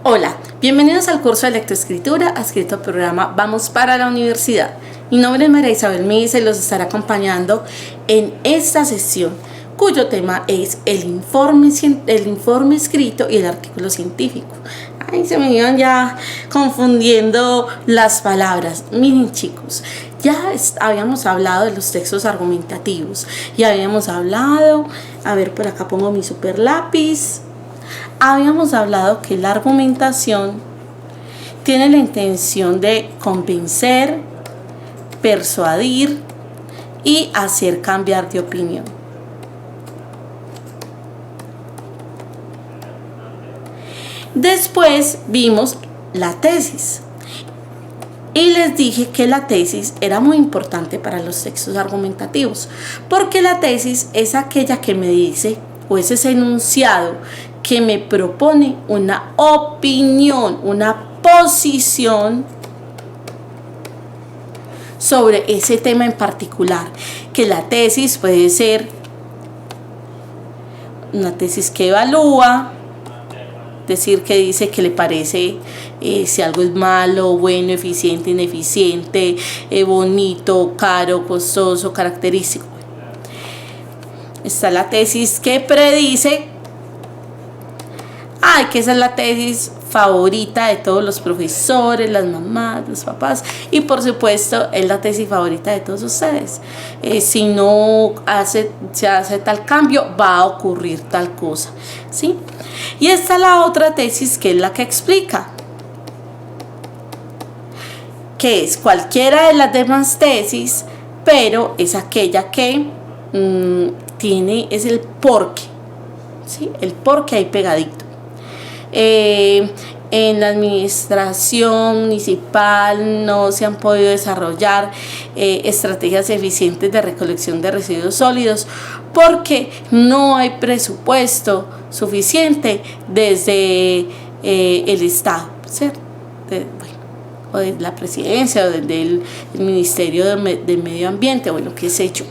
Hola, bienvenidos al curso de lectoescritura adscrito al programa Vamos para la Universidad. Mi nombre es María Isabel Misa y los estaré acompañando en esta sesión, cuyo tema es el informe escrito y el artículo científico. Ay, se me iban ya confundiendo las palabras. Miren, chicos, ya habíamos hablado de los textos argumentativos y habíamos hablado, a ver, por acá pongo mi super lápiz. Habíamos hablado que la argumentación tiene la intención de convencer, persuadir y hacer cambiar de opinión. Después vimos la tesis y les dije que la tesis era muy importante para los textos argumentativos, porque la tesis es aquella que me dice, o es ese enunciado que me propone una opinión, una posición sobre ese tema en particular. Que la tesis puede ser una tesis que evalúa, decir, que dice que le parece si algo es malo, bueno, eficiente, ineficiente, bonito, caro, costoso, característico. Está la tesis que predice. Que esa es la tesis favorita de todos los profesores, las mamás, los papás, y por supuesto es la tesis favorita de todos ustedes. Si no se hace tal cambio, va a ocurrir tal cosa, ¿sí? Y está la otra tesis, que es la que explica, que es cualquiera de las demás tesis, pero es aquella que es el porqué, ¿sí? El porqué ahí pegadito. En la administración municipal no se han podido desarrollar estrategias eficientes de recolección de residuos sólidos porque no hay presupuesto suficiente desde el Estado, ¿cierto? O de la presidencia o del Ministerio del Medio Ambiente, bueno, qué sé yo.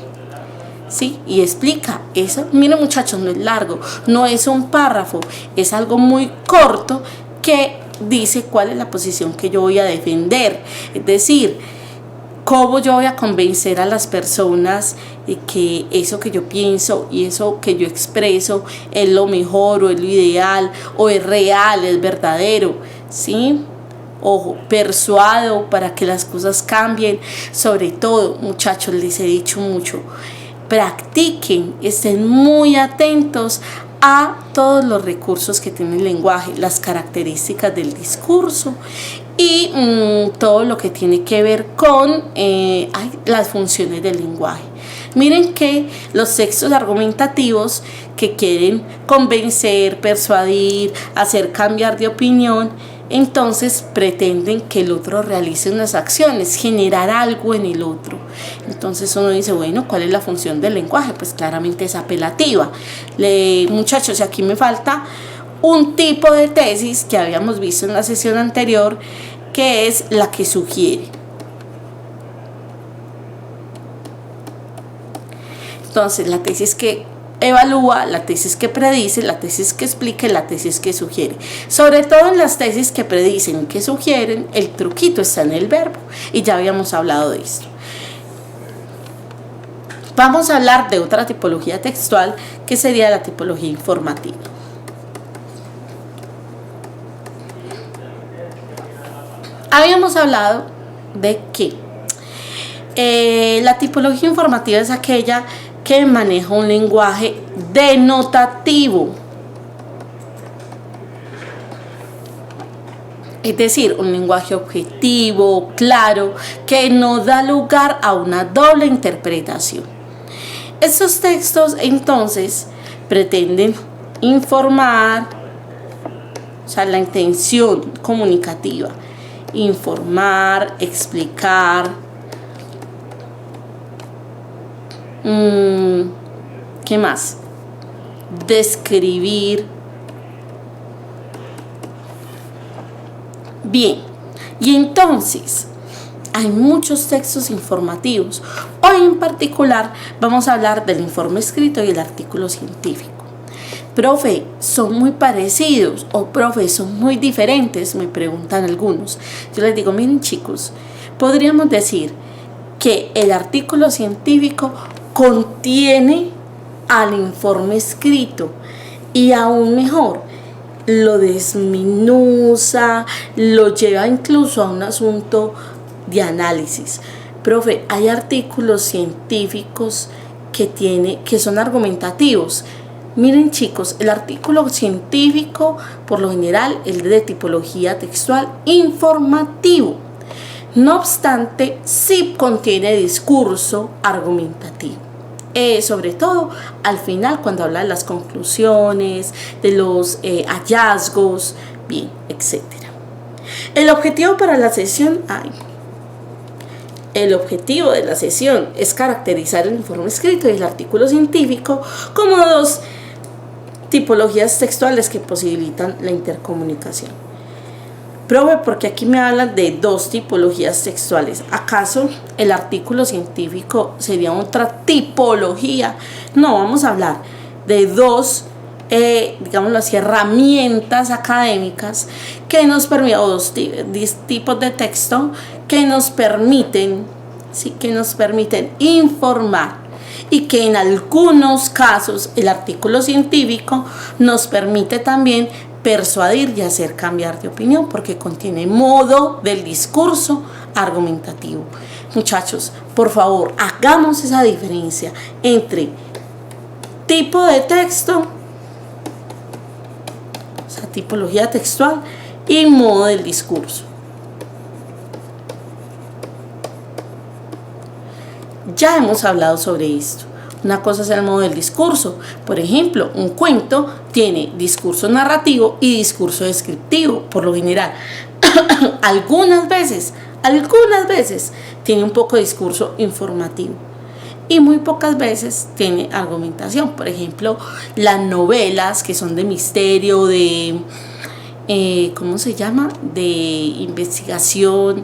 Sí, y explica eso. Miren, muchachos, no es largo, no es un párrafo, es algo muy corto que dice cuál es la posición que yo voy a defender. Es decir, cómo yo voy a convencer a las personas de que eso que yo pienso y eso que yo expreso es lo mejor o es lo ideal o es real, es verdadero, ¿sí? Ojo, persuado para que las cosas cambien. Sobre todo, muchachos, les he dicho mucho, practiquen, estén muy atentos a todos los recursos que tiene el lenguaje, las características del discurso y todo lo que tiene que ver con las funciones del lenguaje. Miren que los textos argumentativos que quieren convencer, persuadir, hacer cambiar de opinión, entonces pretenden que el otro realice unas acciones, generar algo en el otro. Entonces uno dice, bueno, ¿cuál es la función del lenguaje? Pues claramente es apelativa. Muchachos, aquí me falta un tipo de tesis que habíamos visto en la sesión anterior, que es la que sugiere. Entonces, la tesis que evalúa, la tesis que predice, la tesis que explica y la tesis que sugiere. Sobre todo en las tesis que predicen y que sugieren, el truquito está en el verbo y ya habíamos hablado de esto. Vamos a hablar de otra tipología textual, que sería la tipología informativa. Habíamos hablado de que la tipología informativa es aquella que maneja un lenguaje denotativo, es decir, un lenguaje objetivo, claro, que no da lugar a una doble interpretación. Estos textos entonces pretenden informar, o sea, la intención comunicativa, informar, explicar. ¿Qué más? Describir. Bien, y entonces hay muchos textos informativos. Hoy en particular vamos a hablar del informe escrito y el artículo científico. Profe, son muy parecidos o profe, son muy diferentes, me preguntan algunos. Yo les digo, miren chicos, podríamos decir que el artículo científico contiene al informe escrito y aún mejor, lo desminuza, lo lleva incluso a un asunto de análisis. Profe, hay artículos científicos que son argumentativos. Miren chicos, el artículo científico por lo general es de tipología textual informativo. No obstante, sí contiene discurso argumentativo. Sobre todo al final cuando habla de las conclusiones, de los hallazgos, bien, etc. El objetivo para la sesión, el objetivo de la sesión es caracterizar el informe escrito y el artículo científico como dos tipologías textuales que posibilitan la intercomunicación. Profe, porque aquí me hablan de dos tipologías textuales. ¿Acaso el artículo científico sería otra tipología? No, vamos a hablar de dos, digámoslo así, herramientas académicas que nos permiten, o dos tipos de texto que nos permiten informar, y que en algunos casos el artículo científico nos permite también persuadir y hacer cambiar de opinión porque contiene modo del discurso argumentativo. Muchachos, por favor, hagamos esa diferencia entre tipo de texto, o sea, tipología textual, y modo del discurso. Ya hemos hablado sobre esto. Una cosa es el modo del discurso. Por ejemplo, un cuento tiene discurso narrativo y discurso descriptivo, por lo general. Algunas veces tiene un poco de discurso informativo y muy pocas veces tiene argumentación. Por ejemplo, las novelas que son de misterio, de de investigación.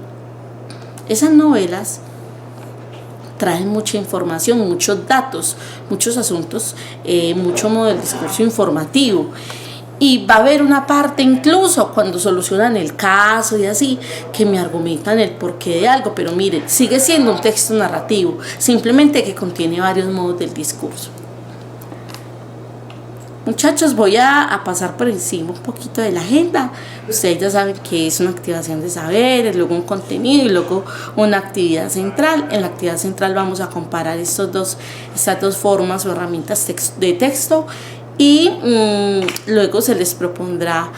Esas novelas traen mucha información, muchos datos, muchos asuntos, mucho modo del discurso informativo. Y va a haber una parte incluso cuando solucionan el caso y así, que me argumentan el porqué de algo, pero miren, sigue siendo un texto narrativo, simplemente que contiene varios modos del discurso. Muchachos, voy a pasar por encima un poquito de la agenda. Ustedes ya saben que es una activación de saberes, luego un contenido y luego una actividad central. En la actividad central vamos a comparar estas dos formas o herramientas de texto y luego se les propondrá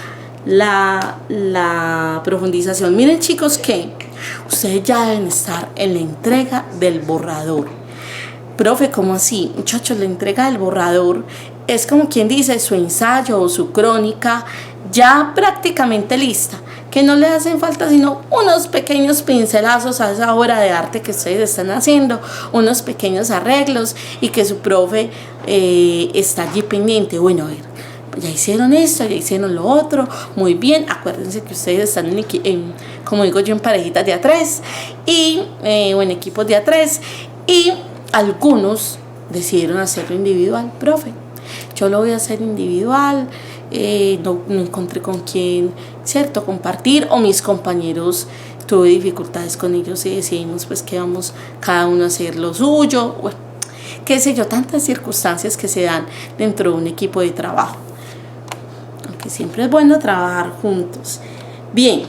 la profundización. Miren chicos que ustedes ya deben estar en la entrega del borrador. Profe, ¿cómo así? Muchachos, la entrega del borrador es como quien dice su ensayo o su crónica ya prácticamente lista, que no le hacen falta sino unos pequeños pincelazos a esa obra de arte que ustedes están haciendo, unos pequeños arreglos y que su profe está allí pendiente. Bueno, a ver, ya hicieron esto, ya hicieron lo otro, muy bien, acuérdense que ustedes están como digo yo, en parejitas de A3 o en equipos de A3 y algunos decidieron hacerlo individual. Profe, yo lo voy a hacer individual, no encontré con quién, ¿cierto?, compartir, o mis compañeros tuve dificultades con ellos y decidimos pues que vamos cada uno a hacer lo suyo, bueno, qué sé yo, tantas circunstancias que se dan dentro de un equipo de trabajo, aunque siempre es bueno trabajar juntos. Bien,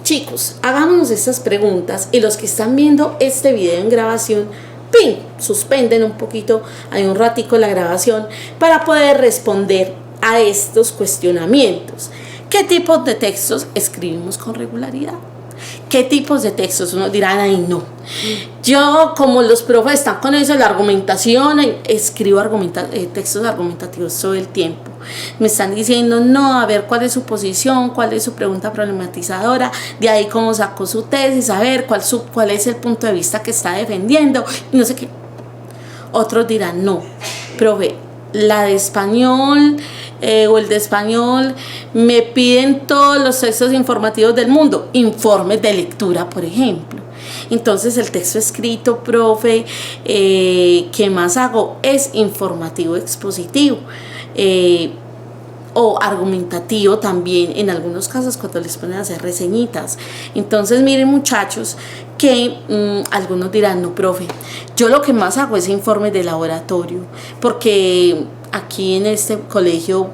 chicos, hagámonos estas preguntas y los que están viendo este video en grabación, ¡pin!, suspenden un poquito, hay un ratico la grabación para poder responder a estos cuestionamientos. ¿Qué tipos de textos escribimos con regularidad? ¿Qué tipos de textos? Unos dirán, ay no, yo como los profes están con eso, la argumentación, escribo textos argumentativos todo el tiempo. Me están diciendo, no, a ver cuál es su posición, cuál es su pregunta problematizadora, de ahí cómo sacó su tesis, a ver cuál es el punto de vista que está defendiendo, y no sé qué. Otros dirán, no, profe, la de español o el de español me piden todos los textos informativos del mundo, informes de lectura, por ejemplo. Entonces el texto escrito, profe, ¿qué más hago? Es informativo expositivo. o argumentativo también en algunos casos cuando les ponen a hacer reseñitas. Entonces miren muchachos que algunos dirán, no profe, yo lo que más hago es informes de laboratorio, porque aquí en este colegio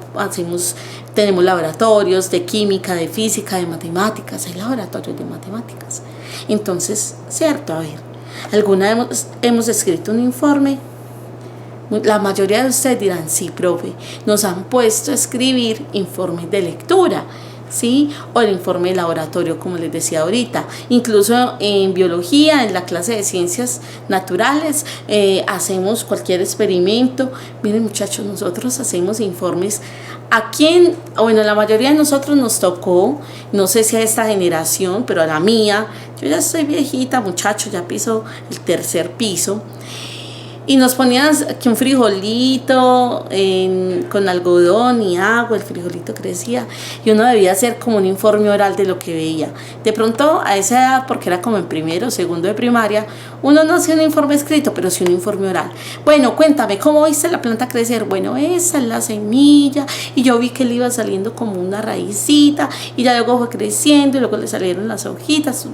tenemos laboratorios de química, de física, de matemáticas, hay laboratorios de matemáticas. Entonces, cierto, a ver, alguna vez hemos escrito un informe. La mayoría de ustedes dirán, sí, profe, nos han puesto a escribir informes de lectura, ¿sí? O el informe de laboratorio, como les decía ahorita. Incluso en biología, en la clase de ciencias naturales, hacemos cualquier experimento. Miren muchachos, nosotros hacemos informes. La mayoría de nosotros nos tocó, no sé si a esta generación, pero a la mía, yo ya estoy viejita, muchachos, ya piso el tercer piso. Y nos ponían aquí un frijolito con algodón y agua, el frijolito crecía y uno debía hacer como un informe oral de lo que veía. De pronto a esa edad, porque era como en primero o segundo de primaria, uno no hacía un informe escrito, pero sí un informe oral. Bueno, cuéntame, ¿cómo viste la planta crecer? Bueno, esa es la semilla y yo vi que le iba saliendo como una raicita y ya luego fue creciendo y luego le salieron las hojitas,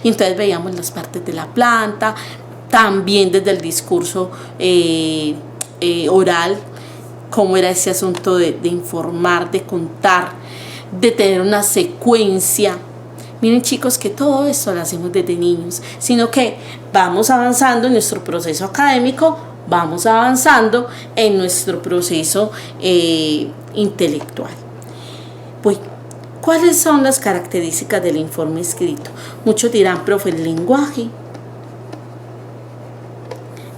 y entonces veíamos las partes de la planta. También desde el discurso oral, cómo era ese asunto de informar, de contar, de tener una secuencia. Miren chicos que todo esto lo hacemos desde niños, sino que vamos avanzando en nuestro proceso académico, vamos avanzando en nuestro proceso intelectual. Pues, ¿cuáles son las características del informe escrito? Muchos dirán, profe, el lenguaje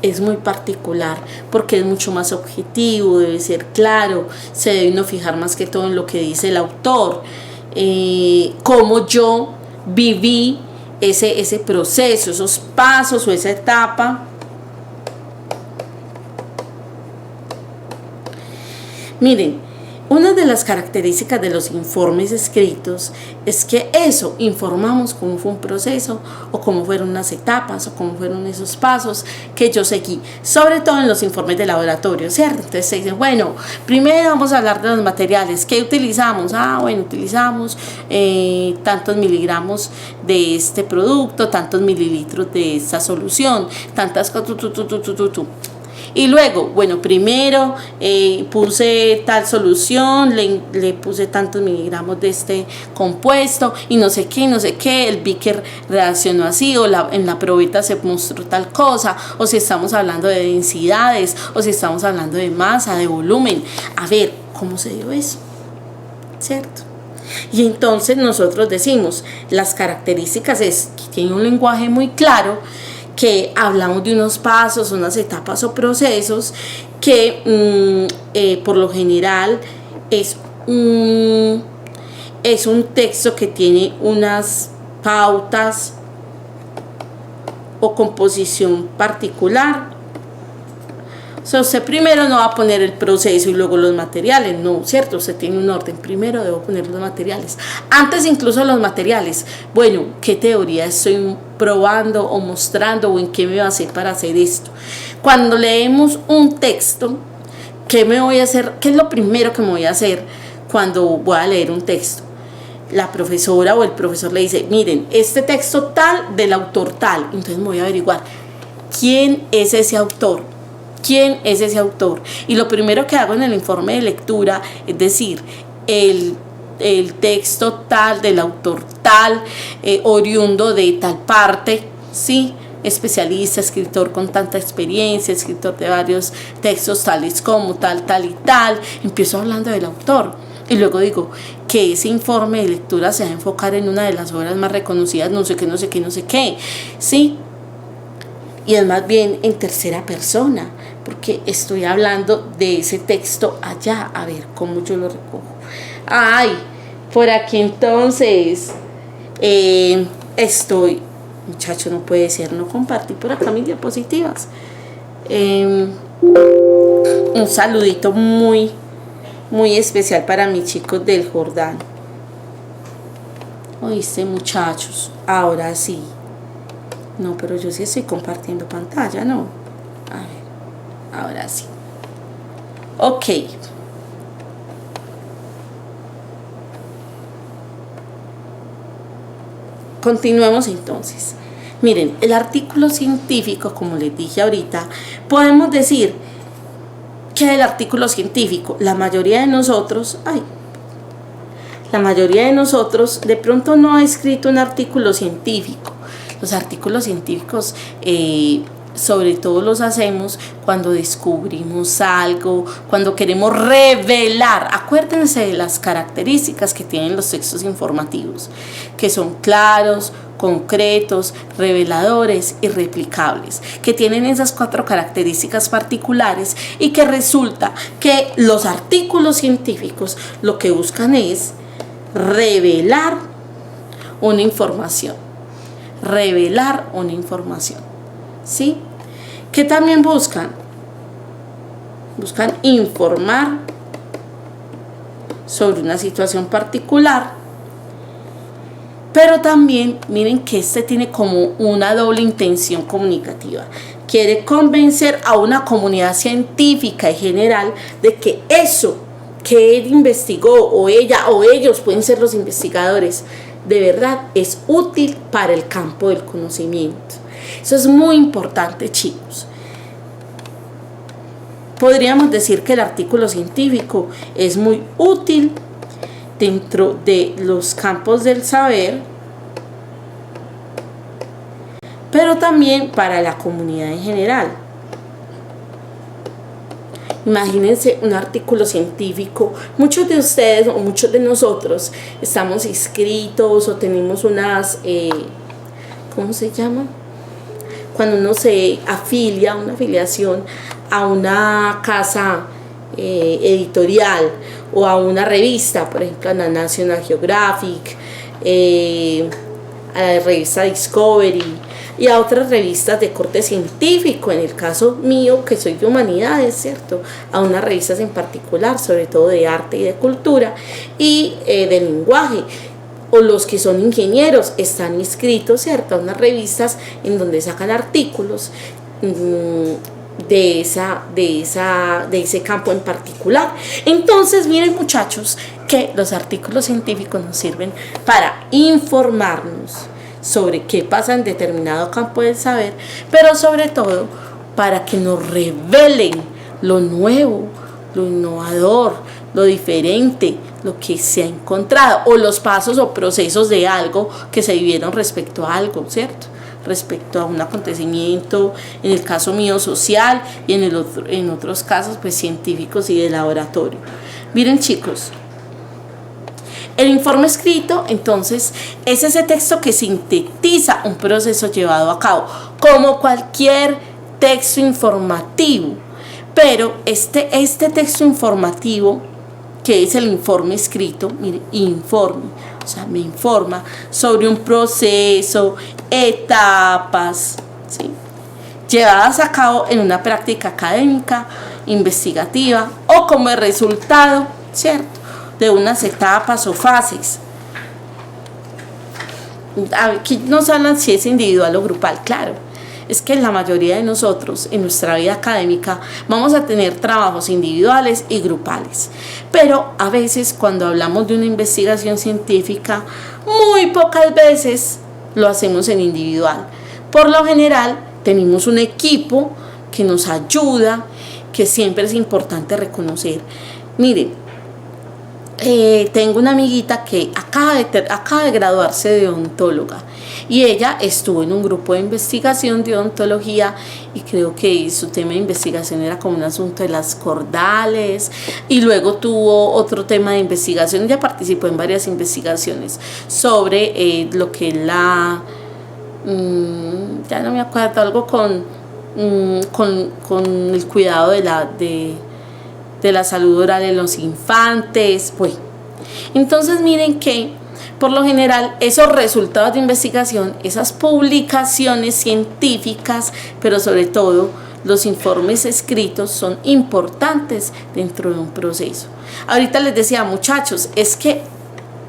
es muy particular porque es mucho más objetivo, debe ser claro, se debe uno fijar más que todo en lo que dice el autor, cómo yo viví ese proceso, esos pasos o esa etapa. Miren, una de las características de los informes escritos es que informamos cómo fue un proceso o cómo fueron unas etapas o cómo fueron esos pasos que yo seguí, sobre todo en los informes de laboratorio, ¿cierto? Entonces se dice, bueno, primero vamos a hablar de los materiales, ¿qué utilizamos? Utilizamos tantos miligramos de este producto, tantos mililitros de esta solución, tantas cosas, Y luego, bueno, primero puse tal solución, le puse tantos miligramos de este compuesto y no sé qué, el beaker reaccionó así, o en la probeta se mostró tal cosa, o si estamos hablando de densidades, o si estamos hablando de masa, de volumen. A ver, ¿cómo se dio eso? ¿Cierto? Y entonces nosotros decimos, las características es que tiene un lenguaje muy claro, que hablamos de unos pasos, unas etapas o procesos que por lo general es un texto que tiene unas pautas o composición particular. O sea, usted primero no va a poner el proceso y luego los materiales, no, ¿cierto? Usted tiene un orden, primero debo poner los materiales, antes incluso los materiales. Bueno, ¿qué teoría estoy probando o mostrando o en qué me basé para hacer esto? Cuando leemos un texto, ¿qué me voy a hacer? ¿Qué es lo primero que me voy a hacer cuando voy a leer un texto? La profesora o el profesor le dice, miren, este texto tal del autor tal, entonces me voy a averiguar quién es ese autor. ¿Quién es ese autor? Y lo primero que hago en el informe de lectura es decir, el texto tal, del autor tal, oriundo de tal parte, ¿sí? Especialista, escritor con tanta experiencia, escritor de varios textos tales como tal, tal y tal. Empiezo hablando del autor. Y luego digo que ese informe de lectura se va a enfocar en una de las obras más reconocidas, no sé qué, ¿sí? Y es más bien en tercera persona, porque estoy hablando de ese texto allá, a ver cómo yo lo recojo. Ay, por aquí entonces estoy, muchacho, no puede ser, no compartí por acá mis diapositivas. Un saludito muy especial para mis chicos del Jordán. Oíste, muchachos, ahora sí. No, pero yo sí estoy compartiendo pantalla, ¿no? A ver, ahora sí. Ok, continuemos entonces. Miren, el artículo científico, como les dije ahorita, podemos decir que el artículo científico, la mayoría de nosotros de pronto no ha escrito un artículo científico. Los artículos científicos sobre todo los hacemos cuando descubrimos algo, cuando queremos revelar. Acuérdense de las características que tienen los textos informativos, que son claros, concretos, reveladores y replicables, que tienen esas 4 características particulares, y que resulta que los artículos científicos lo que buscan es revelar una información, ¿sí? ¿Qué también buscan? Buscan informar sobre una situación particular, pero también miren que tiene como una doble intención comunicativa. Quiere convencer a una comunidad científica en general de que eso que él investigó, o ella o ellos, pueden ser los investigadores, de verdad es útil para el campo del conocimiento. Eso es muy importante, chicos. Podríamos decir que el artículo científico es muy útil dentro de los campos del saber, pero también para la comunidad en general. Imagínense un artículo científico. Muchos de ustedes o muchos de nosotros estamos inscritos o tenemos unas, ¿cómo se llama? Cuando uno se afilia, una afiliación a una casa editorial o a una revista, por ejemplo a la National Geographic, a la revista Discovery y a otras revistas de corte científico, en el caso mío que soy de humanidades, ¿cierto? A unas revistas en particular, sobre todo de arte y de cultura y de lenguaje. O los que son ingenieros están inscritos, ¿cierto?, a unas revistas en donde sacan artículos de ese campo en particular. Entonces, miren, muchachos, que los artículos científicos nos sirven para informarnos sobre qué pasa en determinado campo del saber, pero sobre todo para que nos revelen lo nuevo, lo innovador, lo diferente, lo que se ha encontrado, o los pasos o procesos de algo que se vivieron respecto a algo, ¿cierto? Respecto a un acontecimiento, en el caso mío social, y en otros casos pues científicos y de laboratorio. Miren, chicos, el informe escrito, entonces, es ese texto que sintetiza un proceso llevado a cabo, como cualquier texto informativo. Pero este texto informativo, que es el informe escrito, mire, informe, o sea, me informa sobre un proceso, etapas, ¿sí?, llevadas a cabo en una práctica académica, investigativa, o como el resultado, ¿cierto?, de unas etapas o fases. Aquí nos hablan si es individual o grupal. Claro, es que la mayoría de nosotros en nuestra vida académica vamos a tener trabajos individuales y grupales, pero a veces cuando hablamos de una investigación científica, muy pocas veces lo hacemos en individual. Por lo general tenemos un equipo que nos ayuda, que siempre es importante reconocer. Miren, tengo una amiguita que acaba de graduarse de odontóloga, y ella estuvo en un grupo de investigación de odontología, y creo que su tema de investigación era como un asunto de las cordales, y luego tuvo otro tema de investigación. Ella participó en varias investigaciones sobre lo que es ya no me acuerdo, algo con el cuidado de la salud oral de los infantes. Pues entonces miren que por lo general esos resultados de investigación, esas publicaciones científicas, pero sobre todo los informes escritos, son importantes dentro de un proceso. Ahorita les decía, muchachos, es que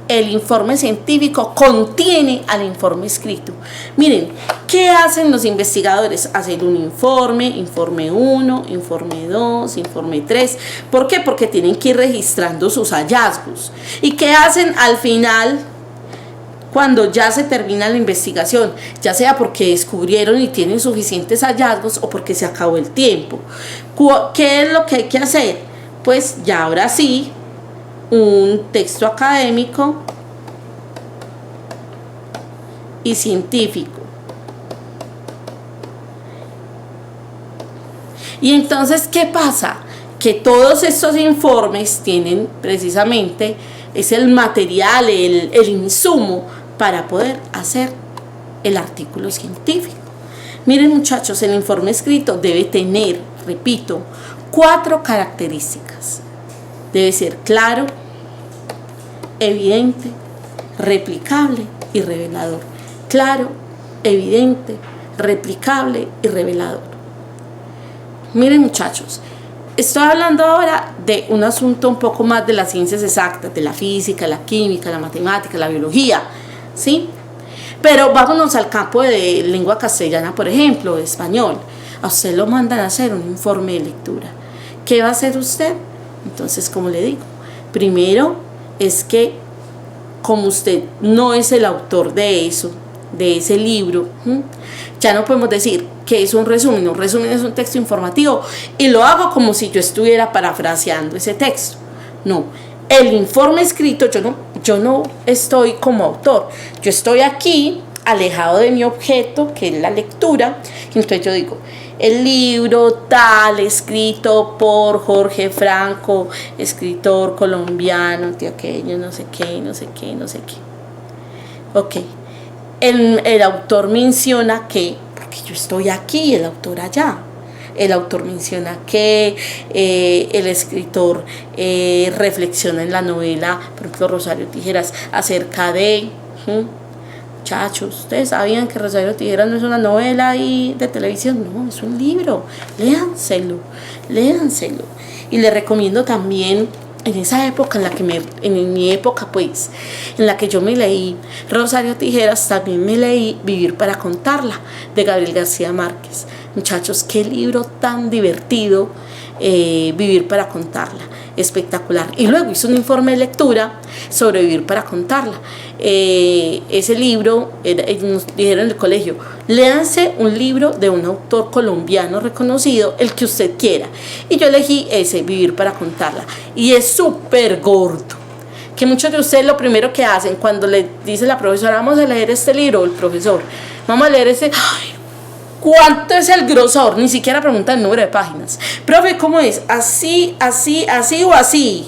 el informe científico contiene al informe escrito. Miren, ¿qué hacen los investigadores? Hacen un informe 1, informe 2, informe 3. ¿Por qué? Porque tienen que ir registrando sus hallazgos. ¿Y qué hacen al final? cuando ya se termina la investigación, ya sea porque descubrieron y tienen suficientes hallazgos o porque se acabó el tiempo. ¿Qué es lo que hay que hacer? Pues ya ahora sí, un texto académico y científico. Y entonces, ¿qué pasa? Que todos estos informes tienen precisamente, es el material, el insumo para poder hacer el artículo científico. Miren muchachos, el informe escrito debe tener, repito, 4 características. Debe ser claro, evidente, replicable y revelador. Claro, evidente, replicable y revelador. Miren muchachos, estoy hablando ahora de un asunto un poco más de las ciencias exactas, de la física, la química, la matemática, la biología, ¿sí? Pero vámonos al campo de lengua castellana, por ejemplo, de español. A usted lo mandan a hacer un informe de lectura. ¿Qué va a hacer usted? Entonces, como le digo, primero es que como usted no es el autor de eso, de ese libro, ya no podemos decir que es un resumen. Un resumen es un texto informativo y lo hago como si yo estuviera parafraseando ese texto. No, el informe escrito, yo no estoy como autor, yo estoy aquí alejado de mi objeto, que es la lectura, y entonces yo digo, el libro tal, escrito por Jorge Franco, escritor colombiano, antioqueño, no sé qué. Ok, el autor menciona que, porque yo estoy aquí, el autor allá. El autor menciona que el escritor reflexiona en la novela, por ejemplo, Rosario Tijeras, acerca de... Muchachos, ¿ustedes sabían que Rosario Tijeras no es una novela de televisión? No, es un libro. Léanselo. Y les recomiendo también, en esa época en mi época pues, en la que yo me leí Rosario Tijeras, también me leí Vivir para contarla, de Gabriel García Márquez. Muchachos, qué libro tan divertido, Vivir para contarla, espectacular. Y luego hice un informe de lectura sobre Vivir para contarla. Ese libro, nos dijeron en el colegio, léanse un libro de un autor colombiano reconocido, el que usted quiera. Y yo elegí ese, Vivir para contarla. Y es súper gordo. Que muchos de ustedes lo primero que hacen cuando le dice la profesora, vamos a leer este libro, o el profesor, vamos a leer ese... ¿Cuánto es el grosor? Ni siquiera pregunta el número de páginas. Profe, ¿cómo es? ¿Así o así?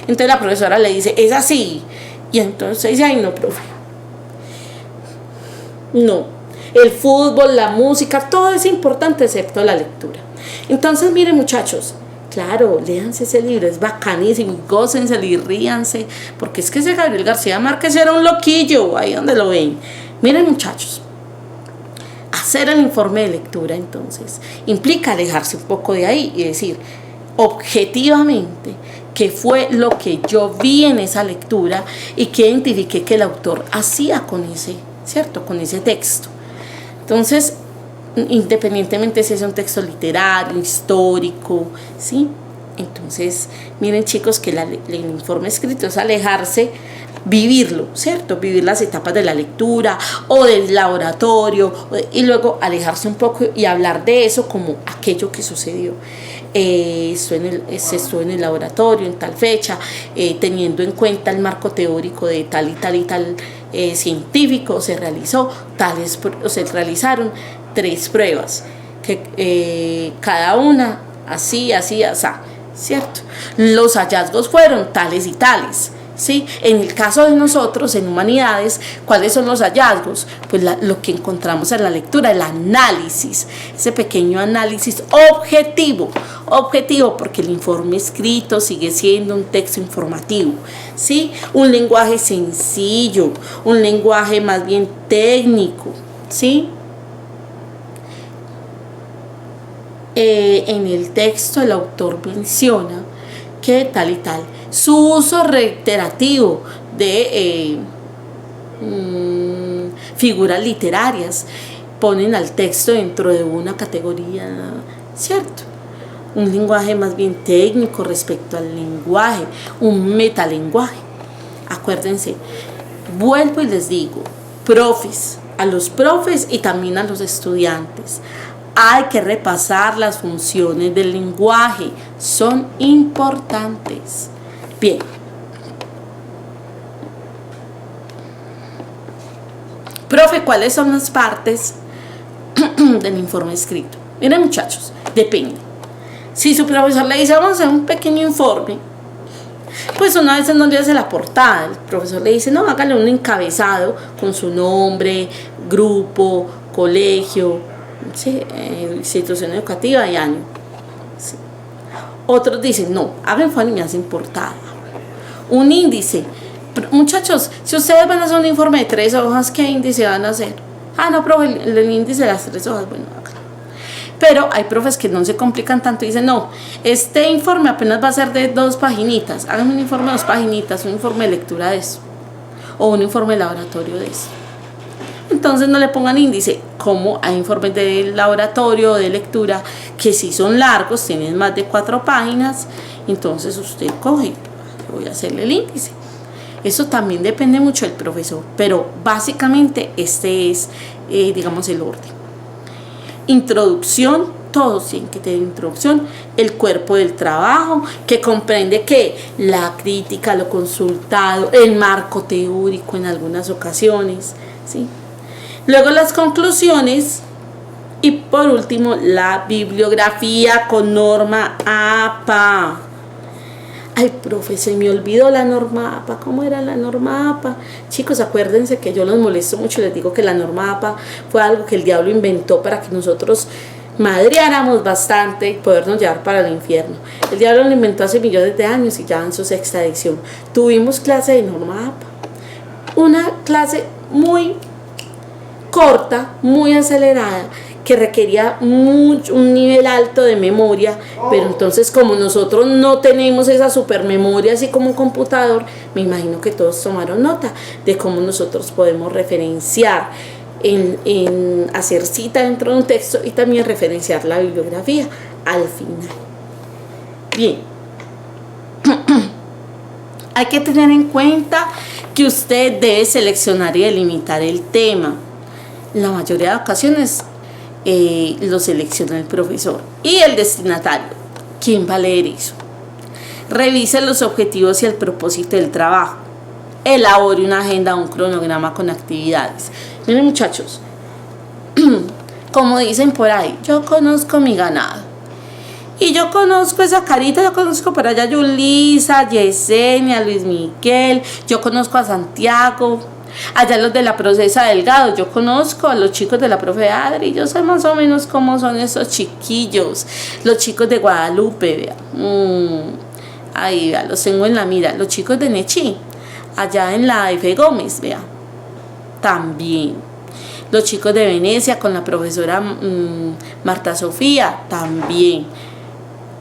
Entonces la profesora le dice, es así. Y entonces dice, ay no, profe. No. El fútbol, la música, todo es importante excepto la lectura. Entonces, miren muchachos, claro, léanse ese libro, es bacanísimo, gócenselo y ríanse, porque es que ese Gabriel García Márquez era un loquillo, ahí donde lo ven. Miren muchachos, hacer el informe de lectura entonces implica alejarse un poco de ahí y decir objetivamente qué fue lo que yo vi en esa lectura y qué identifiqué que el autor hacía con ese, ¿cierto? Con ese texto. Entonces, independientemente si es un texto literario, histórico, ¿sí? Entonces, miren chicos que el informe escrito es alejarse, vivirlo, ¿cierto? Vivir las etapas de la lectura o del laboratorio y luego alejarse un poco y hablar de eso como aquello que sucedió. Se estuvo en el laboratorio en tal fecha, teniendo en cuenta el marco teórico de tal y tal científico, se realizaron 3 pruebas, que cada una así, ¿cierto? Los hallazgos fueron tales y tales, ¿sí? En el caso de nosotros, en humanidades, ¿cuáles son los hallazgos? Pues lo que encontramos en la lectura, el análisis, ese pequeño análisis objetivo, porque el informe escrito sigue siendo un texto informativo, ¿sí? Un lenguaje sencillo, un lenguaje más bien técnico, ¿sí? En el texto el autor menciona que tal y tal. Su uso reiterativo de figuras literarias ponen al texto dentro de una categoría, ¿cierto? Un lenguaje más bien técnico respecto al lenguaje, un metalenguaje. Acuérdense, Vuelvo y les digo, profes, a los profes y también a los estudiantes, hay que repasar las funciones del lenguaje, son importantes. Bien. Profe, ¿cuáles son las partes del informe escrito? Miren, muchachos, depende. Si su profesor le dice, vamos a hacer un pequeño informe, pues una vez no le hace la portada. El profesor le dice, no, hágale un encabezado con su nombre, grupo, colegio, ¿sí? Institución educativa y año. ¿Sí? Otros dicen, no, haga informe y me hacen portada. Un índice. Muchachos, si ustedes van a hacer un informe de 3 hojas, ¿qué índice van a hacer? Ah, no, profe, el índice de las 3 hojas, bueno, acá. Pero hay profes que no se complican tanto y dicen, no, este informe apenas va a ser de 2 paginitas, hagan un informe de 2 paginitas, un informe de lectura de eso, o un informe de laboratorio de eso. Entonces no le pongan índice, como hay informes de laboratorio o de lectura que sí son largos, tienen más de 4 páginas, entonces usted coge, voy a hacerle el índice. Eso también depende mucho del profesor, pero básicamente este es, digamos, el orden. Introducción, todos tienen que tener introducción. El cuerpo del trabajo, que comprende que la crítica, lo consultado, el marco teórico en algunas ocasiones, ¿sí? Luego las conclusiones y por último la bibliografía con norma APA. Ay, profe, se me olvidó la norma APA. ¿Cómo era la norma APA? Chicos, acuérdense que yo los molesto mucho. Les digo que la norma APA fue algo que el diablo inventó para que nosotros madreáramos bastante y podernos llevar para el infierno. El diablo lo inventó hace millones de años y ya en su 6ª edición. Tuvimos clase de norma APA. Una clase muy corta, muy acelerada, que requería un nivel alto de memoria, pero entonces como nosotros no tenemos esa supermemoria así como un computador, me imagino que todos tomaron nota de cómo nosotros podemos referenciar en hacer cita dentro de un texto y también referenciar la bibliografía al final. Bien, hay que tener en cuenta que usted debe seleccionar y delimitar el tema. La mayoría de ocasiones lo selecciona el profesor y el destinatario. ¿Quién va a leer eso? Revise los objetivos y el propósito del trabajo. Elabore una agenda o un cronograma con actividades. Miren, muchachos, como dicen por ahí, yo conozco mi ganado. Y yo conozco esa carita, yo conozco por allá a Yulisa, Yesenia, Luis Miguel, yo conozco a Santiago. Allá los de la Procesa Delgado, yo conozco a los chicos de la profe Adri, yo sé más o menos cómo son esos chiquillos, los chicos de Guadalupe, vea. Ahí, vea, los tengo en la mira, los chicos de Nechí, allá en la F. Gómez, vea, también, los chicos de Venecia con la profesora Marta Sofía, también.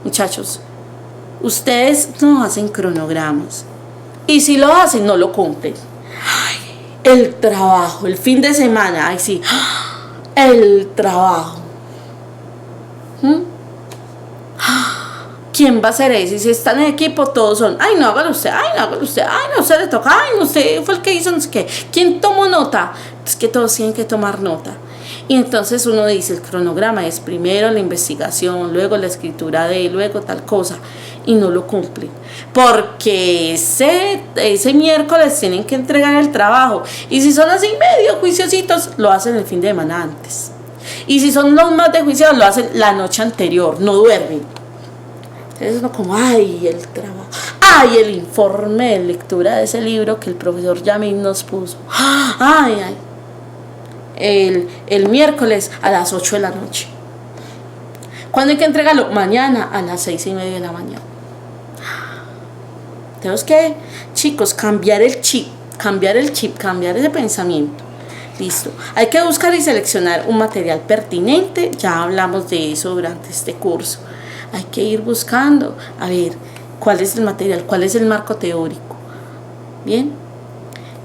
Muchachos, ustedes no hacen cronogramas, y si lo hacen, no lo cumplen. El trabajo, el fin de semana, ay sí, el trabajo. ¿Quién va a hacer eso? Y si están en equipo, todos son, ay no, hágalo usted, ay no, hágalo usted, ay no, usted le toca, ay no, usted fue el que hizo, no sé qué. ¿Quién tomó nota? Es que todos tienen que tomar nota. Y entonces uno dice, el cronograma es primero la investigación, luego la escritura de, luego tal cosa, y no lo cumplen. Porque ese miércoles tienen que entregar el trabajo. Y si son así medio juiciositos, lo hacen el fin de semana antes. Y si son los más de juiciados, lo hacen la noche anterior, no duermen. Entonces uno como, ay, el trabajo, ay, el informe de lectura de ese libro que el profesor Yamin nos puso. Ay, ay. El miércoles a las 8 de la noche. ¿Cuándo hay que entregarlo? Mañana a las 6:30 de la mañana. Tenemos que, chicos, cambiar el chip, cambiar ese pensamiento. Listo. Hay que buscar y seleccionar un material pertinente. Ya hablamos de eso durante este curso. Hay que ir buscando, a ver, cuál es el material, cuál es el marco teórico. Bien.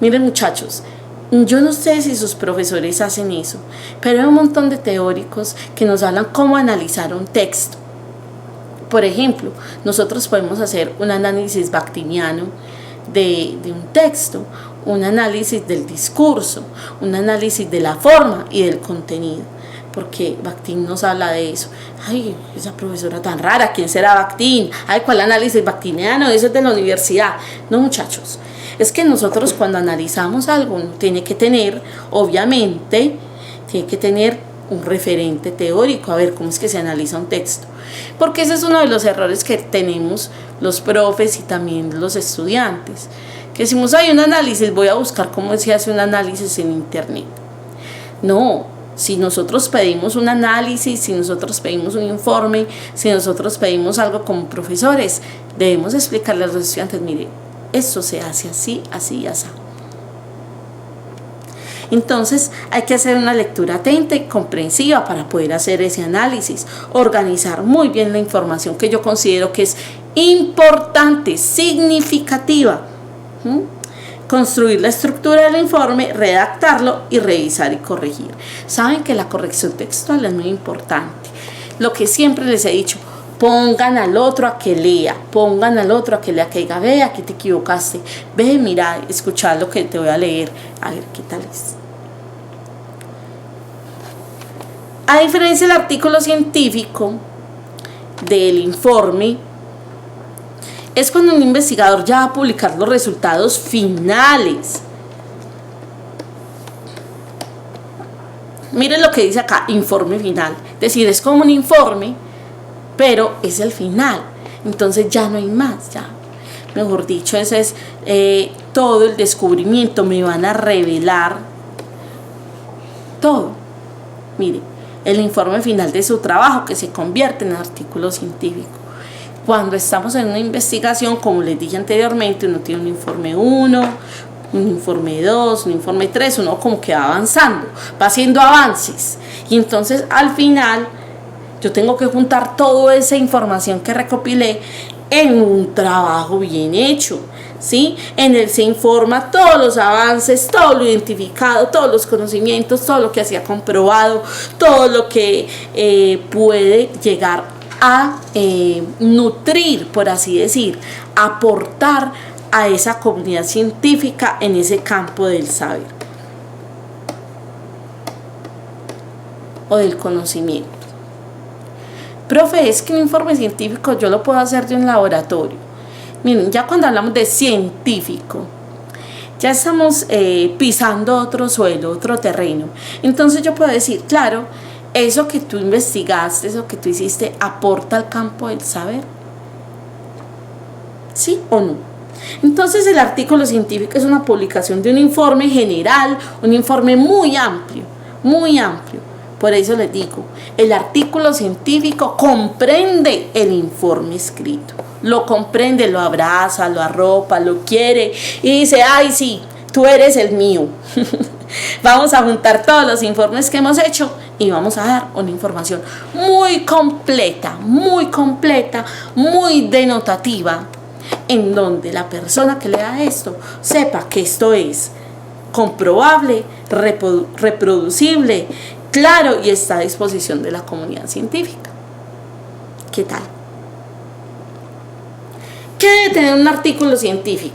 Miren, muchachos, yo no sé si sus profesores hacen eso, pero hay un montón de teóricos que nos hablan cómo analizar un texto. Por ejemplo, nosotros podemos hacer un análisis bakhtiniano de un texto, un análisis del discurso, un análisis de la forma y del contenido, porque Bakhtin nos habla de eso. Ay, esa profesora tan rara, ¿quién será Bakhtin? Ay, ¿cuál análisis bakhtiniano? Eso es de la universidad. No, muchachos, es que nosotros cuando analizamos algo tiene que tener, obviamente, tiene que tener un referente teórico, a ver cómo es que se analiza un texto, porque ese es uno de los errores que tenemos los profes y también los estudiantes, que decimos, hay un análisis, voy a buscar cómo se hace un análisis en internet. No, si nosotros pedimos un análisis, si nosotros pedimos un informe, si nosotros pedimos algo como profesores, debemos explicarle a los estudiantes, mire, esto se hace así, así y así. Entonces hay que hacer una lectura atenta y comprensiva para poder hacer ese análisis, organizar muy bien la información que yo considero que es importante, significativa, construir la estructura del informe, redactarlo y revisar y corregir. Saben que la corrección textual es muy importante. Lo que siempre les he dicho, pongan al otro a que lea, pongan al otro a que lea, que diga, ve, aquí te equivocaste, ve, mira, escucha lo que te voy a leer, a ver qué tal es. A diferencia del artículo científico del informe, es cuando un investigador ya va a publicar los resultados finales. Miren lo que dice acá, informe final. Es decir, es como un informe, pero es el final. Entonces ya no hay más, ya. Mejor dicho, ese es todo el descubrimiento. Me van a revelar todo. Miren, el informe final de su trabajo que se convierte en artículo científico. Cuando estamos en una investigación, como les dije anteriormente, uno tiene un informe 1, un informe 2, un informe 3, uno como que va avanzando, va haciendo avances. Y entonces al final yo tengo que juntar toda esa información que recopilé en un trabajo bien hecho, ¿sí? En el se informa todos los avances, todo lo identificado, todos los conocimientos, todo lo que se ha comprobado, todo lo que puede llegar a nutrir, por así decir, aportar a esa comunidad científica en ese campo del saber o del conocimiento. Profe, es que un informe científico yo lo puedo hacer de un laboratorio. Miren, ya cuando hablamos de científico, ya estamos pisando otro suelo, otro terreno. Entonces yo puedo decir, claro, eso que tú investigaste, eso que tú hiciste, ¿aporta al campo del saber? ¿Sí o no? Entonces el artículo científico es una publicación de un informe general, un informe muy amplio, muy amplio. Por eso les digo, el artículo científico comprende el informe escrito. Lo comprende, lo abraza, lo arropa, lo quiere y dice, ay sí, tú eres el mío. Vamos a juntar todos los informes que hemos hecho y vamos a dar una información muy completa, muy denotativa, en donde la persona que lea esto sepa que esto es comprobable, reproducible, claro y está a disposición de la comunidad científica. ¿Qué tal? ¿Qué debe tener un artículo científico?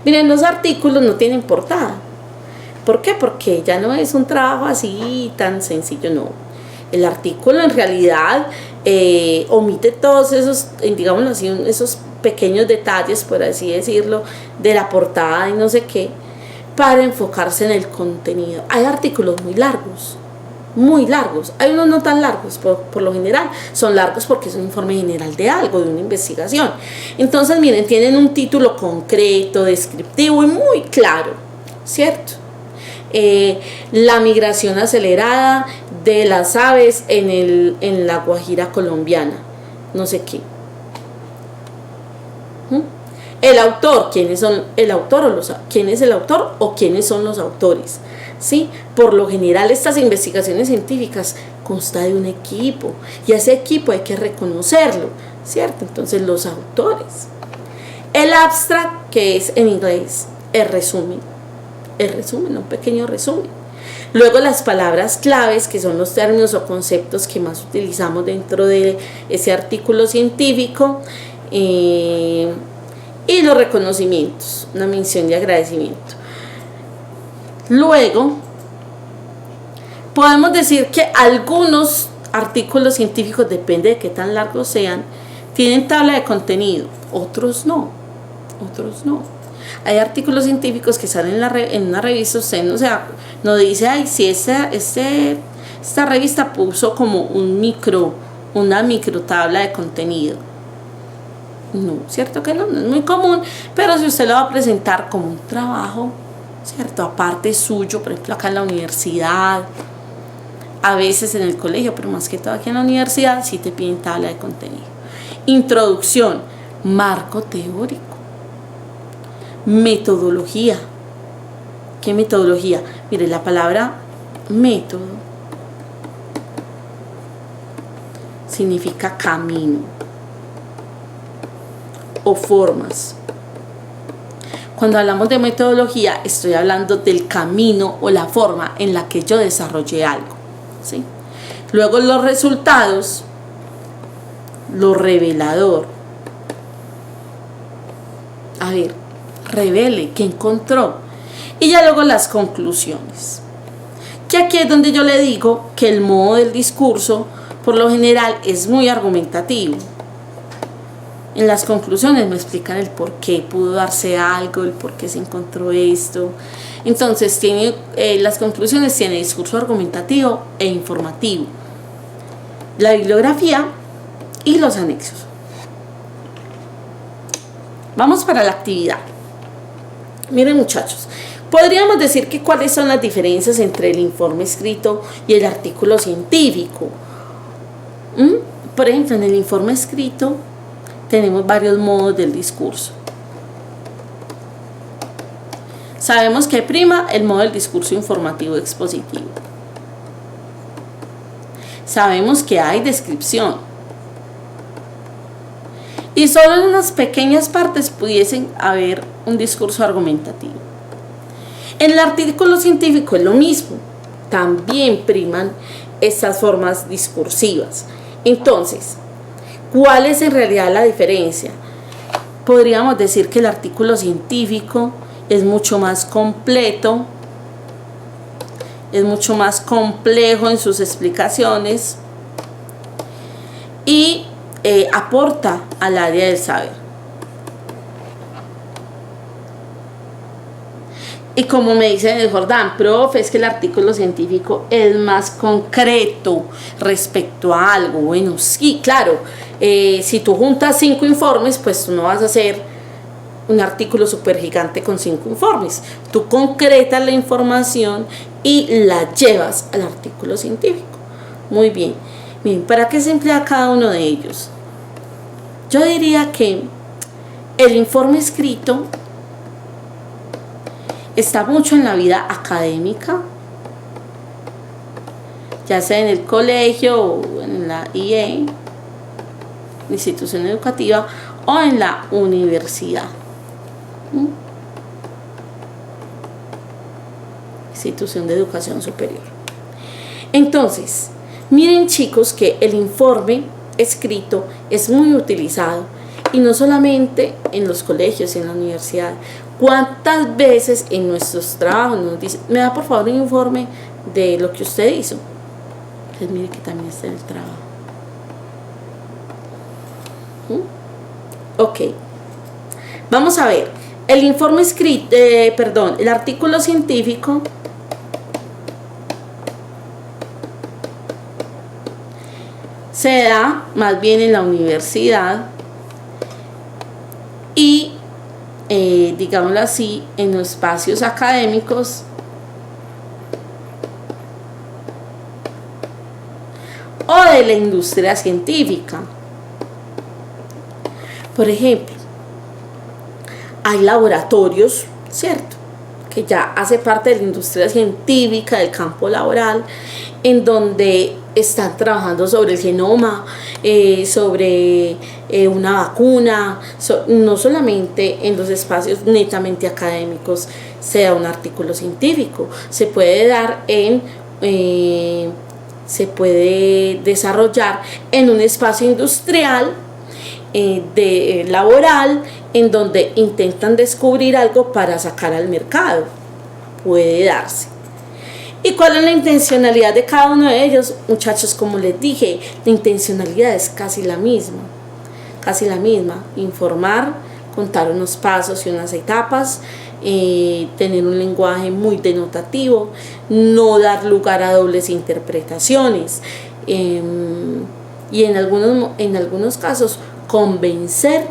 Miren, los artículos no tienen portada. ¿Por qué? Porque ya no es un trabajo así tan sencillo, no. El artículo en realidad omite todos esos, digámoslo así, esos pequeños detalles, por así decirlo, de la portada y no sé qué, para enfocarse en el contenido. Hay artículos muy largos, hay unos no tan largos, por lo general son largos porque es un informe general de algo, de una investigación. Entonces miren, tienen un título concreto, descriptivo y muy claro, ¿cierto? La migración acelerada de las aves en la Guajira colombiana, no sé qué. El autor, ¿quién es el autor o quiénes son los autores? ¿Sí? Por lo general estas investigaciones científicas consta de un equipo y a ese equipo hay que reconocerlo, ¿cierto? Entonces los autores. El abstract, que es en inglés el resumen, un pequeño resumen. Luego las palabras claves, que son los términos o conceptos que más utilizamos dentro de ese artículo científico, y los reconocimientos, una mención de agradecimiento. Luego, podemos decir que algunos artículos científicos, depende de qué tan largos sean, tienen tabla de contenido, otros no. Hay artículos científicos que salen en una revista, usted no dice, ay, si esta revista puso como una micro tabla de contenido. No, cierto que no es muy común, pero si usted lo va a presentar como un trabajo, cierto, aparte suyo, por ejemplo acá en la universidad, a veces en el colegio, pero más que todo aquí en la universidad, sí te piden tabla de contenido. Introducción, marco teórico, metodología. ¿Qué metodología? Mire, la palabra método significa camino o formas. Cuando hablamos de metodología, estoy hablando del camino o la forma en la que yo desarrollé algo, ¿sí? Luego los resultados, lo revelador. A ver, revele qué encontró. Y ya luego las conclusiones. Que aquí es donde yo le digo que el modo del discurso, por lo general, es muy argumentativo. En las conclusiones me explican el por qué pudo darse algo, el por qué se encontró esto. Entonces, las conclusiones tienen discurso argumentativo e informativo, la bibliografía y los anexos. Vamos para la actividad. Miren, muchachos, podríamos decir que cuáles son las diferencias entre el informe escrito y el artículo científico. Por ejemplo, en el informe escrito tenemos varios modos del discurso. Sabemos que prima el modo del discurso informativo expositivo. Sabemos que hay descripción. Y solo en unas pequeñas partes pudiesen haber un discurso argumentativo. En el artículo científico es lo mismo. También priman estas formas discursivas. Entonces, ¿cuál es en realidad la diferencia? Podríamos decir que el artículo científico es mucho más completo, es mucho más complejo en sus explicaciones y aporta al área del saber. Y como me dicen el Jordán, profe, es que el artículo científico es más concreto respecto a algo. Bueno, sí, claro, si tú juntas 5 informes, pues tú no vas a hacer un artículo súper gigante con 5 informes. Tú concretas la información y la llevas al artículo científico. Muy bien. Miren, ¿para qué se emplea cada uno de ellos? Yo diría que el informe escrito está mucho en la vida académica, ya sea en el colegio o en la IE, institución educativa, o en la universidad, institución de educación superior. Entonces, miren, chicos, que el informe escrito es muy utilizado, y no solamente en los colegios y en la universidad. ¿Cuántas veces en nuestros trabajos nos dicen, me da por favor un informe de lo que usted hizo? Pues mire que también está en el trabajo. Ok, vamos a ver. El informe escrito, el artículo científico se da más bien en la universidad y digámoslo así, en los espacios académicos o de la industria científica. Por ejemplo, hay laboratorios, ¿cierto?, que ya hace parte de la industria científica, del campo laboral, en donde están trabajando sobre el genoma, sobre una vacuna, no solamente en los espacios netamente académicos se da un artículo científico, se puede dar se puede desarrollar en un espacio industrial, laboral, en donde intentan descubrir algo para sacar al mercado. puede darse. ¿Y cuál es la intencionalidad de cada uno de ellos? Muchachos, como les dije, la intencionalidad es casi la misma, informar, contar unos pasos y unas etapas, tener un lenguaje muy denotativo, no dar lugar a dobles interpretaciones, y en algunos casos convencer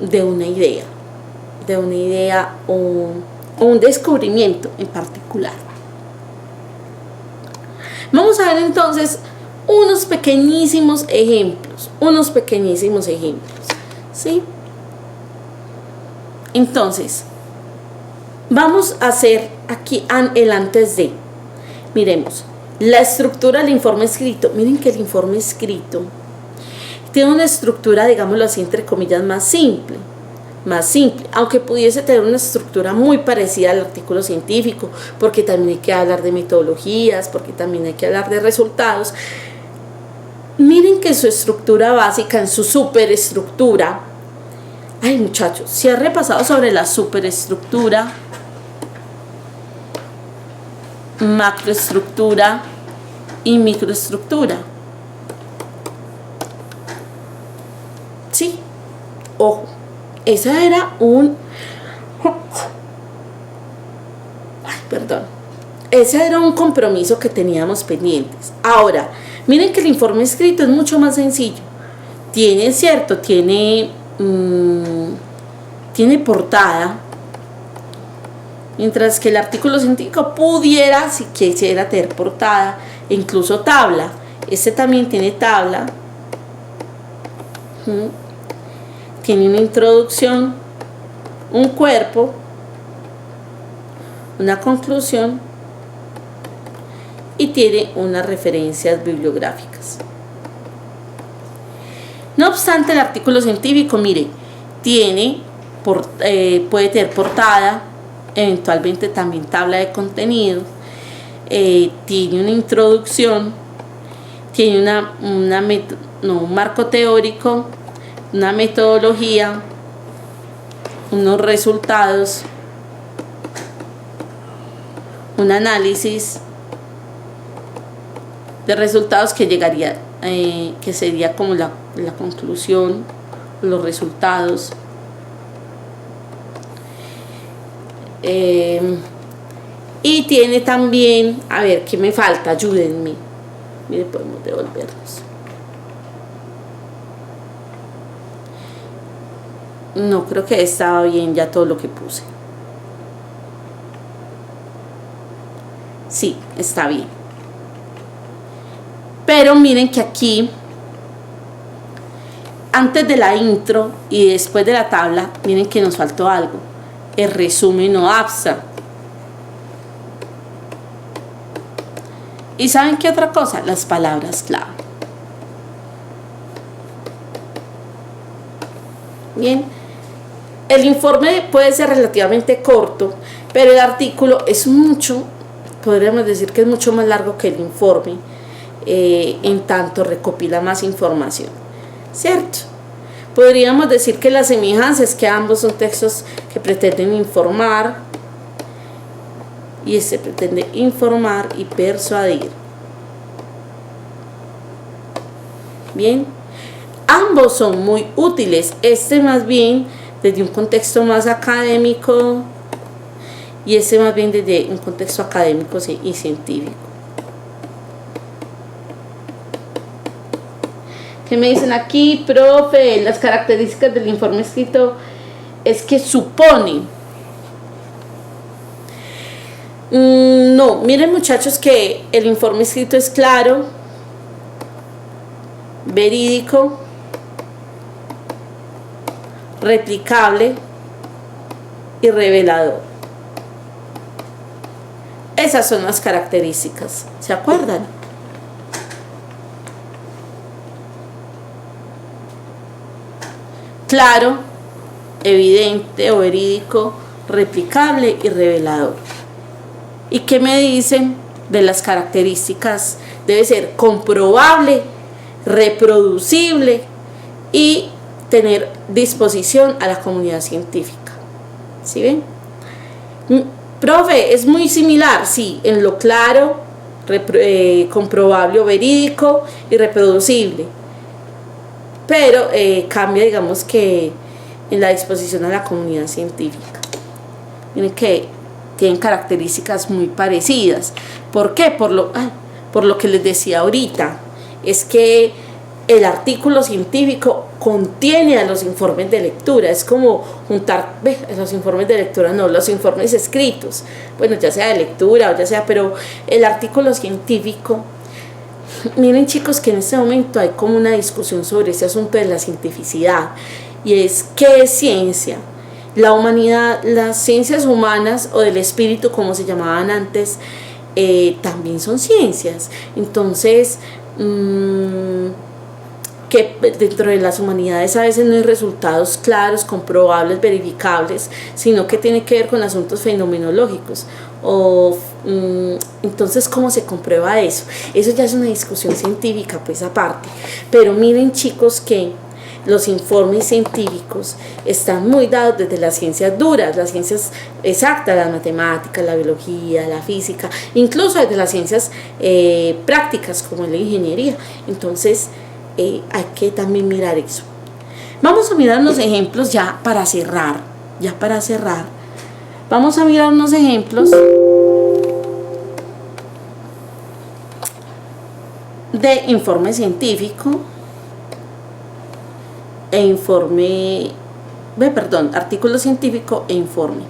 de una idea o un descubrimiento en particular. Vamos a ver entonces unos pequeñísimos ejemplos, ¿sí? Entonces, vamos a hacer aquí el antes de. Miremos, la estructura del informe escrito. Miren que el informe escrito tiene una estructura, digámoslo así, entre comillas, más simple, aunque pudiese tener una estructura muy parecida al artículo científico, porque también hay que hablar de metodologías, porque también hay que hablar de resultados. Miren que su estructura básica, en su superestructura, ay muchachos, si ha repasado sobre la superestructura, macroestructura y microestructura. Sí, ojo, ese era un compromiso que teníamos pendientes. Ahora, miren que el informe escrito es mucho más sencillo. Tiene portada, mientras que el artículo científico pudiera, si quisiera, tener portada e incluso tabla. Este también tiene tabla. Tiene una introducción, un cuerpo, una conclusión y tiene unas referencias bibliográficas. No obstante, el artículo científico, mire, puede tener portada, eventualmente también tabla de contenido, tiene una introducción, tiene un marco teórico, una metodología, unos resultados, un análisis de resultados que llegaría, que sería como la conclusión, los resultados. Y tiene también, a ver, ¿qué me falta? Ayúdenme. Mire, podemos devolvernos. No, creo que estaba bien ya todo lo que puse. Sí, está bien. Pero miren que aquí, antes de la intro y después de la tabla, miren que nos faltó algo. El resumen o abstract. ¿Y saben qué otra cosa? Las palabras clave. Bien. El informe puede ser relativamente corto, pero el artículo es podríamos decir que es mucho más largo que el informe, en tanto recopila más información, ¿cierto? Podríamos decir que la semejanza es que ambos son textos que pretenden informar, y este pretende informar y persuadir. Bien, ambos son muy útiles, más bien desde un contexto más académico y más bien desde un contexto académico y científico. ¿Qué me dicen aquí, profe? Las características del informe escrito es que supone. No, miren muchachos que el informe escrito es claro, verídico, replicable y revelador. Esas son las características, ¿se acuerdan? Claro, evidente o verídico, replicable y revelador. ¿Y qué me dicen de las características? Debe ser comprobable, reproducible y tener disposición a la comunidad científica. ¿Sí ven? Profe, es muy similar, sí, en lo claro, comprobable o verídico y reproducible, pero cambia, digamos, que en la disposición a la comunidad científica. Miren que tienen características muy parecidas. ¿Por qué? Por lo que les decía ahorita, es que el artículo científico contiene a los informes de lectura. Es como juntar, los informes de lectura, no, los informes escritos, bueno, ya sea de lectura o ya sea, pero el artículo científico. Miren, chicos, que en este momento hay como una discusión sobre ese asunto de la cientificidad, y es ¿qué es ciencia? La humanidad, las ciencias humanas o del espíritu, como se llamaban antes, también son ciencias. Entonces, que dentro de las humanidades a veces no hay resultados claros, comprobables, verificables, sino que tiene que ver con asuntos fenomenológicos. Entonces, ¿cómo se comprueba eso? Eso ya es una discusión científica, pues aparte. Pero miren, chicos, que los informes científicos están muy dados desde las ciencias duras, las ciencias exactas, las matemáticas, la biología, la física, incluso desde las ciencias prácticas como la ingeniería. Entonces, hay que también mirar eso. Vamos a mirar unos ejemplos ya para cerrar. Vamos a mirar unos ejemplos de informe científico artículo científico e informe.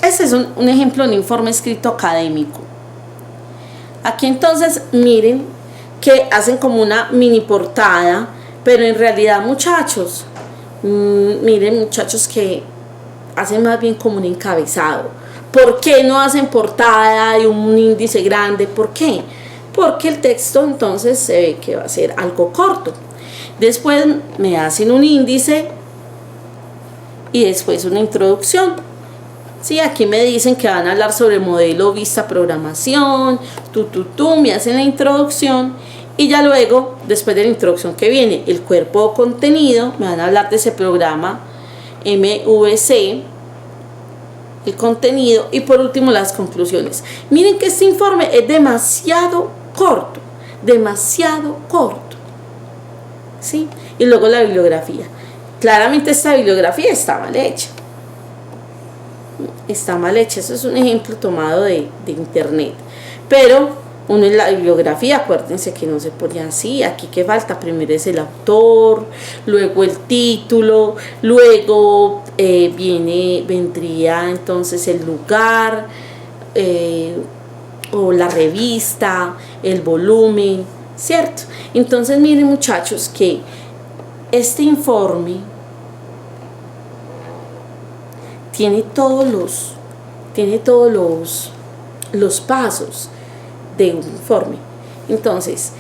Este es un ejemplo de un informe escrito académico. Aquí entonces miren que hacen como una mini portada, pero en realidad, muchachos, miren, muchachos, que hacen más bien como un encabezado. ¿Por qué no hacen portada y un índice grande? ¿Por qué? Porque el texto entonces se ve que va a ser algo corto. Después me hacen un índice y después una introducción. Sí, aquí me dicen que van a hablar sobre modelo, vista, programación, me hacen la introducción, y ya luego, después de la introducción, que viene el cuerpo o contenido, me van a hablar de ese programa MVC, el contenido, y por último las conclusiones. Miren que este informe es demasiado corto, ¿sí? Y luego la bibliografía. Claramente esta bibliografía está mal hecha. Eso es un ejemplo tomado de internet, pero uno en la bibliografía, acuérdense que no se pone así. Aquí que falta, primero es el autor, luego el título, luego vendría entonces el lugar, o la revista, el volumen, ¿cierto? Entonces miren, muchachos, que este informe tiene todos los pasos de un informe. Entonces,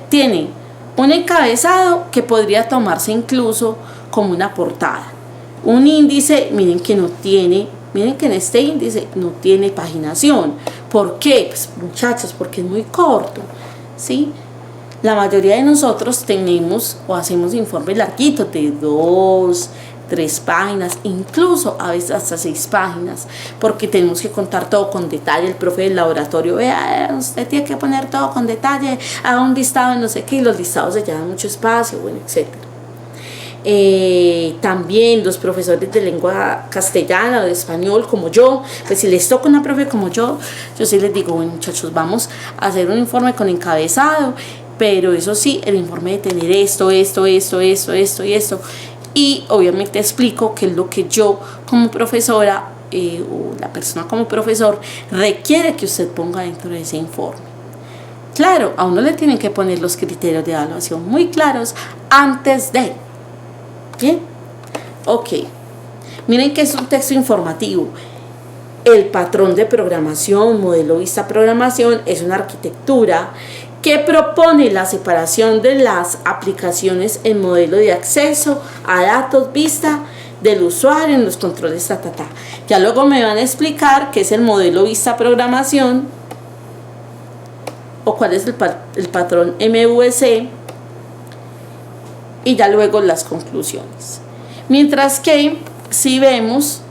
tiene un encabezado que podría tomarse incluso como una portada. Un índice, miren que en este índice no tiene paginación. ¿Por qué? Pues, muchachos, porque es muy corto, ¿sí? La mayoría de nosotros tenemos o hacemos informes larguitos de 2, 3 páginas, incluso a veces hasta 6 páginas, porque tenemos que contar todo con detalle. El profe del laboratorio, vea, usted tiene que poner todo con detalle, haga un listado de no sé qué, y los listados se llevan mucho espacio, bueno, etc. También los profesores de lengua castellana o de español como yo, pues si les toca una profe como yo sí les digo, bueno, muchachos, vamos a hacer un informe con encabezado, pero eso sí, el informe de tener esto y esto, y obviamente explico qué es lo que yo como profesora o la persona como profesor requiere que usted ponga dentro de ese informe. Claro, a uno le tienen que poner los criterios de evaluación muy claros antes de. ¿Bien? Ok. Miren que es un texto informativo. El patrón de programación, modelo vista programación, es una arquitectura que propone la separación de las aplicaciones en modelo de acceso a datos vista del usuario en los controles Ya luego me van a explicar qué es el modelo vista programación o cuál es el patrón MVC, y ya luego las conclusiones. Mientras que si vemos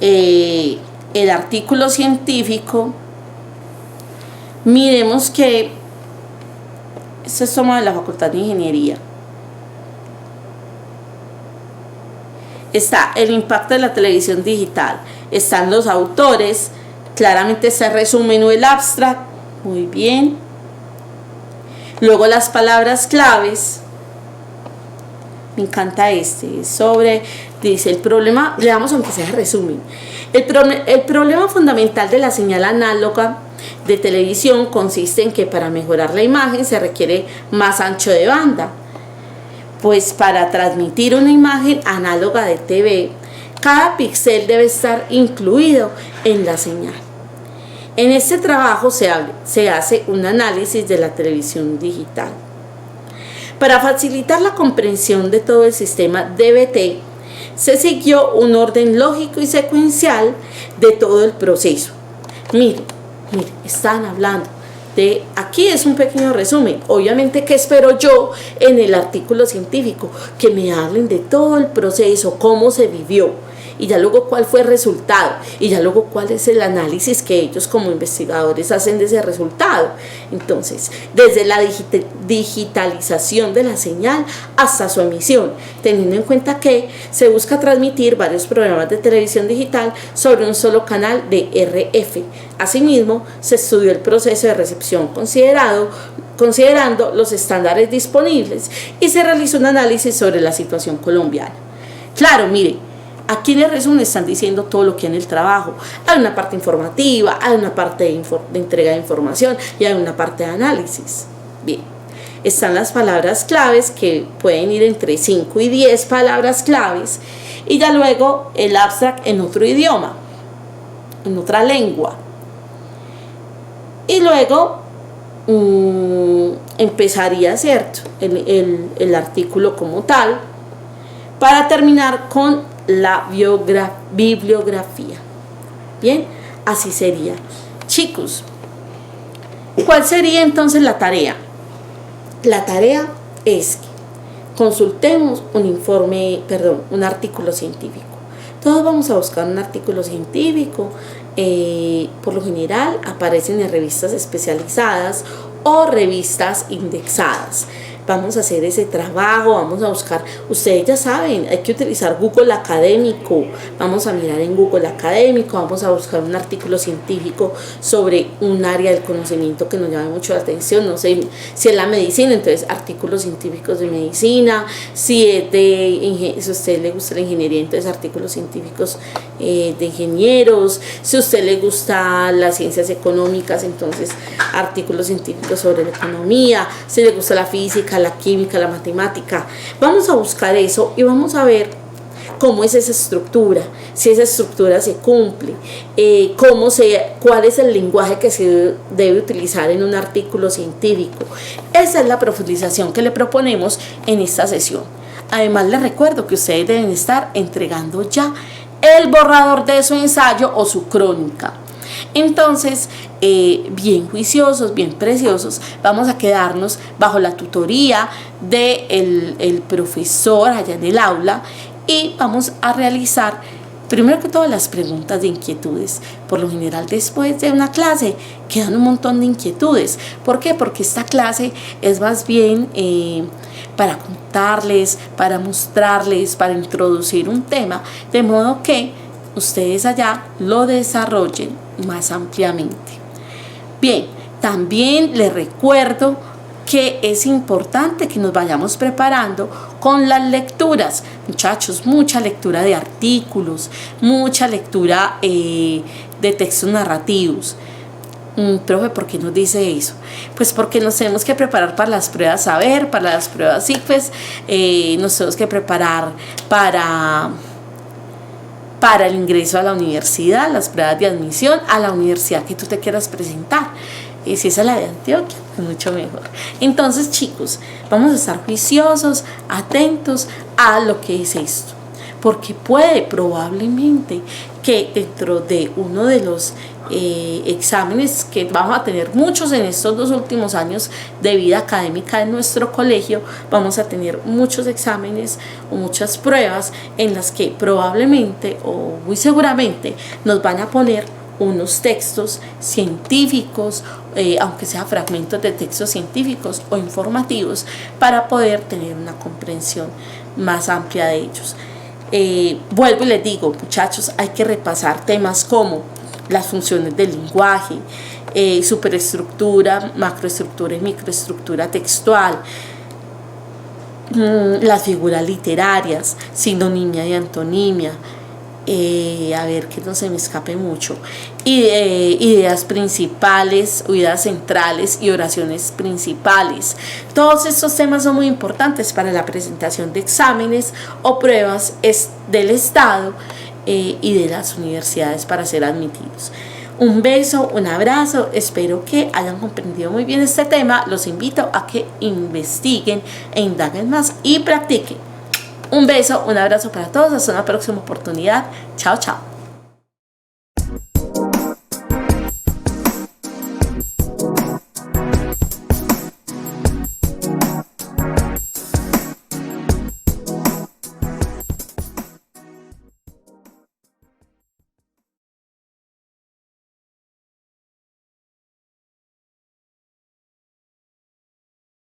el artículo científico, miremos que esto es toma de la Facultad de Ingeniería. Está el impacto de la televisión digital, están los autores, claramente se resumen o el abstract, muy bien. Luego las palabras claves, me encanta este, sobre, dice el problema, le damos aunque sea resumen. El problema fundamental de la señal análoga de televisión consiste en que para mejorar la imagen se requiere más ancho de banda. Pues para transmitir una imagen análoga de TV, cada píxel debe estar incluido en la señal. En este trabajo se hace un análisis de la televisión digital. Para facilitar la comprensión de todo el sistema DVT, se siguió un orden lógico y secuencial de todo el proceso. Mire, están hablando de, aquí es un pequeño resumen. Obviamente, ¿qué espero yo en el artículo científico? Que me hablen de todo el proceso, cómo se vivió, y ya luego cuál fue el resultado, y ya luego cuál es el análisis que ellos como investigadores hacen de ese resultado. Entonces, desde la digitalización de la señal hasta su emisión, teniendo en cuenta que se busca transmitir varios programas de televisión digital sobre un solo canal de RF. Asimismo, se estudió el proceso de recepción considerando los estándares disponibles, y se realizó un análisis sobre la situación colombiana. Claro, mire, aquí en el resumen están diciendo todo lo que hay en el trabajo. Hay una parte informativa, hay una parte de entrega de información y hay una parte de análisis. Bien, están las palabras claves, que pueden ir entre 5 y 10 palabras claves, y ya luego el abstract en otro idioma, en otra lengua. Y luego empezaría, ¿cierto?, el artículo como tal, para terminar con la bibliografía. Bien, así sería. Chicos, ¿cuál sería entonces la tarea? La tarea es que consultemos un artículo científico. Todos vamos a buscar un artículo científico. Por lo general aparecen en revistas especializadas o revistas indexadas. Vamos a hacer ese trabajo, vamos a buscar, ustedes ya saben, hay que utilizar Google Académico, vamos a mirar en Google Académico, vamos a buscar un artículo científico sobre un área del conocimiento que nos llame mucho la atención. No sé si es la medicina, entonces artículos científicos de medicina. Si es si a usted le gusta la ingeniería, entonces artículos científicos de ingenieros. Si a usted le gusta las ciencias económicas, entonces artículos científicos sobre la economía. Si le gusta la física, la química, la matemática, vamos a buscar eso y vamos a ver cómo es esa estructura, si esa estructura se cumple, cuál es el lenguaje que se debe utilizar en un artículo científico. Esa es la profundización que le proponemos en esta sesión. Además, les recuerdo que ustedes deben estar entregando ya el borrador de su ensayo o su crónica. Entonces, bien juiciosos, bien preciosos, vamos a quedarnos bajo la tutoría del profesor allá en el aula, y vamos a realizar primero que todo las preguntas de inquietudes. Por lo general, después de una clase quedan un montón de inquietudes. ¿Por qué? Porque esta clase es más bien para contarles, para mostrarles, para introducir un tema, de modo que ustedes allá lo desarrollen más ampliamente. Bien, también les recuerdo que es importante que nos vayamos preparando con las lecturas. Muchachos, mucha lectura de artículos, mucha lectura de textos narrativos. Profe, ¿por qué nos dice eso? Pues porque nos tenemos que preparar para las pruebas saber, para las pruebas ICFES, nos tenemos que preparar para el ingreso a la universidad, las pruebas de admisión a la universidad que tú te quieras presentar. Si esa es la de Antioquia, pues mucho mejor. Entonces, chicos, vamos a estar juiciosos, atentos a lo que es esto. porque puede probablemente que dentro de uno de los exámenes, que vamos a tener muchos en estos 2 últimos años de vida académica en nuestro colegio, vamos a tener muchos exámenes o muchas pruebas en las que probablemente o muy seguramente nos van a poner unos textos científicos, aunque sea fragmentos de textos científicos o informativos, para poder tener una comprensión más amplia de ellos. Vuelvo y les digo, muchachos, hay que repasar temas como las funciones del lenguaje, superestructura, macroestructura y microestructura textual, las figuras literarias, sinonimia y antonimia, a ver que no se me escape mucho, ideas principales, ideas centrales y oraciones principales. Todos estos temas son muy importantes para la presentación de exámenes o pruebas del Estado y de las universidades para ser admitidos. Un beso, un abrazo, espero que hayan comprendido muy bien este tema. Los invito a que investiguen e indaguen más y practiquen. Un beso, un abrazo para todos, hasta una próxima oportunidad. Chao, chao.